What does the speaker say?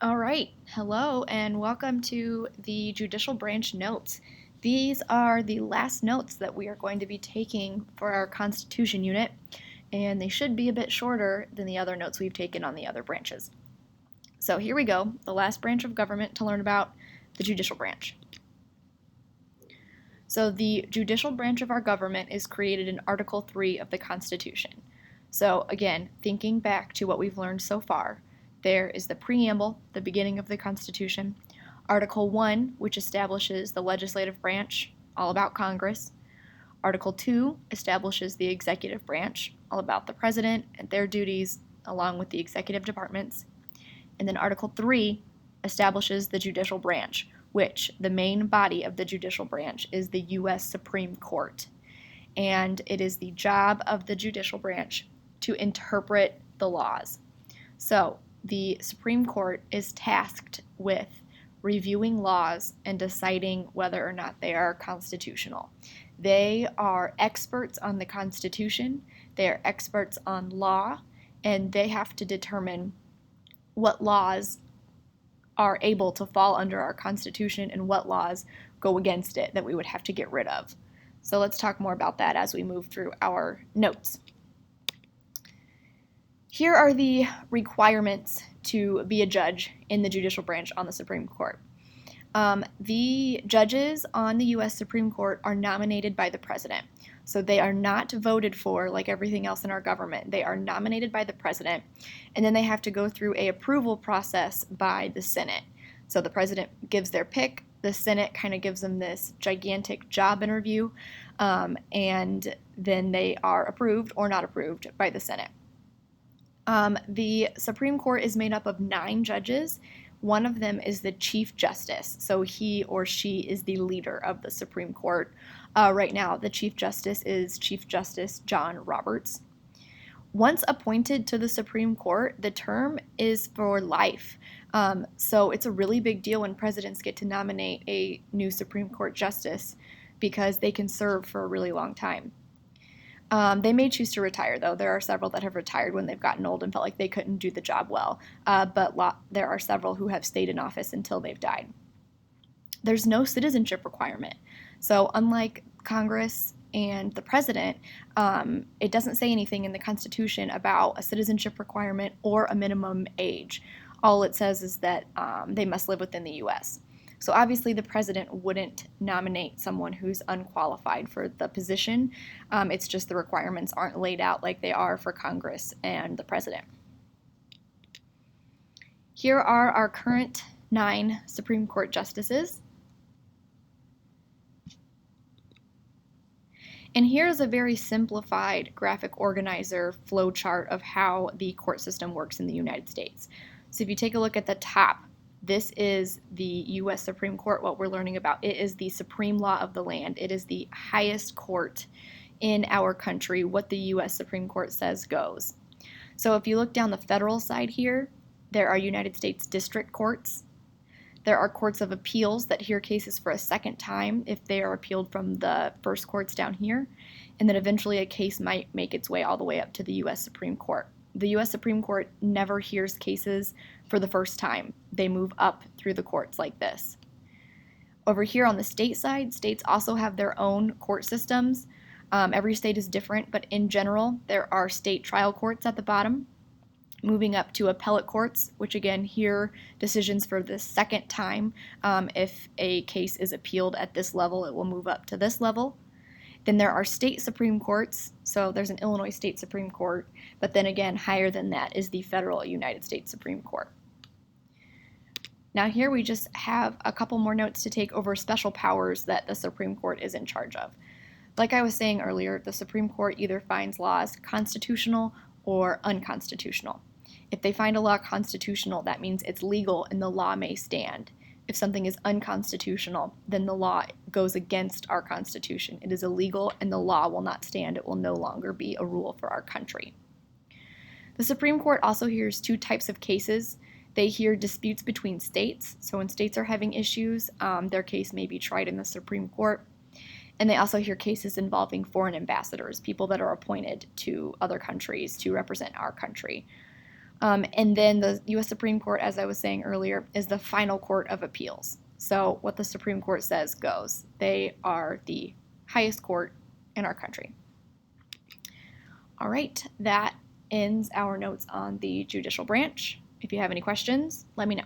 All right, hello and welcome to the Judicial Branch Notes. These are the last notes that we are going to be taking for our Constitution unit, and they should be a bit shorter than the other notes we've taken on the other branches. So here we go, the last branch of government to learn about, the judicial branch. So the judicial branch of our government is created in Article 3 of the Constitution. So again, thinking back to what we've learned so far, there is the preamble, the beginning of the Constitution, Article 1, which establishes the legislative branch, all about Congress. Article 2 establishes the executive branch, all about the president and their duties, along with the executive departments. And then Article 3 establishes the judicial branch, which the main body of the judicial branch is the U.S. Supreme Court. And it is the job of the judicial branch to interpret the laws. So the Supreme Court is tasked with reviewing laws and deciding whether or not they are constitutional. They are experts on the Constitution, they are experts on law, and they have to determine what laws are able to fall under our Constitution and what laws go against it that we would have to get rid of. So let's talk more about that as we move through our notes. Here are the requirements to be a judge in the judicial branch on the Supreme Court. The judges on the U.S. Supreme Court are nominated by the president. So they are not voted for like everything else in our government. They are nominated by the president, and then they have to go through a approval process by the Senate. So the president gives their pick, the Senate kind of gives them this gigantic job interview, and then they are approved or not approved by the Senate. The Supreme Court is made up of 9 judges. One of them is the Chief Justice, so he or she is the leader of the Supreme Court. Right now, the Chief Justice is Chief Justice John Roberts. Once appointed to the Supreme Court, the term is for life. So it's a really big deal when presidents get to nominate a new Supreme Court justice because they can serve for a really long time. They may choose to retire, though. There are several that have retired when they've gotten old and felt like they couldn't do the job well, but there are several who have stayed in office until they've died. There's no citizenship requirement. So unlike Congress and the president, it doesn't say anything in the Constitution about a citizenship requirement or a minimum age. All it says is that they must live within the U.S. So obviously the president wouldn't nominate someone who's unqualified for the position. It's just the requirements aren't laid out like they are for Congress and the president. Here are our current 9 Supreme Court justices. And here's a very simplified graphic organizer flowchart of how the court system works in the United States. So if you take a look at the top, this is the U.S. Supreme Court, what we're learning about. It is the supreme law of the land. It is the highest court in our country. What the U.S. Supreme Court says goes. So if you look down the federal side here, there are United States district courts. There are courts of appeals that hear cases for a second time if they are appealed from the first courts down here. And then eventually a case might make its way all the way up to the U.S. Supreme Court. The U.S. Supreme Court never hears cases for the first time. They move up through the courts like this. Over here on the state side, states also have their own court systems. Every state is different, but in general, there are state trial courts at the bottom, moving up to appellate courts, which again hear decisions for the second time. If a case is appealed at this level, it will move up to this level. Then there are state Supreme Courts, so there's an Illinois State Supreme Court, but then again, higher than that is the federal United States Supreme Court. Now here we just have a couple more notes to take over special powers that the Supreme Court is in charge of. Like I was saying earlier, the Supreme Court either finds laws constitutional or unconstitutional. If they find a law constitutional, that means it's legal and the law may stand. If something is unconstitutional, then the law goes against our Constitution. It is illegal and the law will not stand. It will no longer be a rule for our country. The Supreme Court also hears 2 types of cases. They hear disputes between states. So when states are having issues, their case may be tried in the Supreme Court. And they also hear cases involving foreign ambassadors, people that are appointed to other countries to represent our country. And then the U.S. Supreme Court, as I was saying earlier, is the final court of appeals. So what the Supreme Court says goes. They are the highest court in our country. All right, that ends our notes on the judicial branch. If you have any questions, let me know.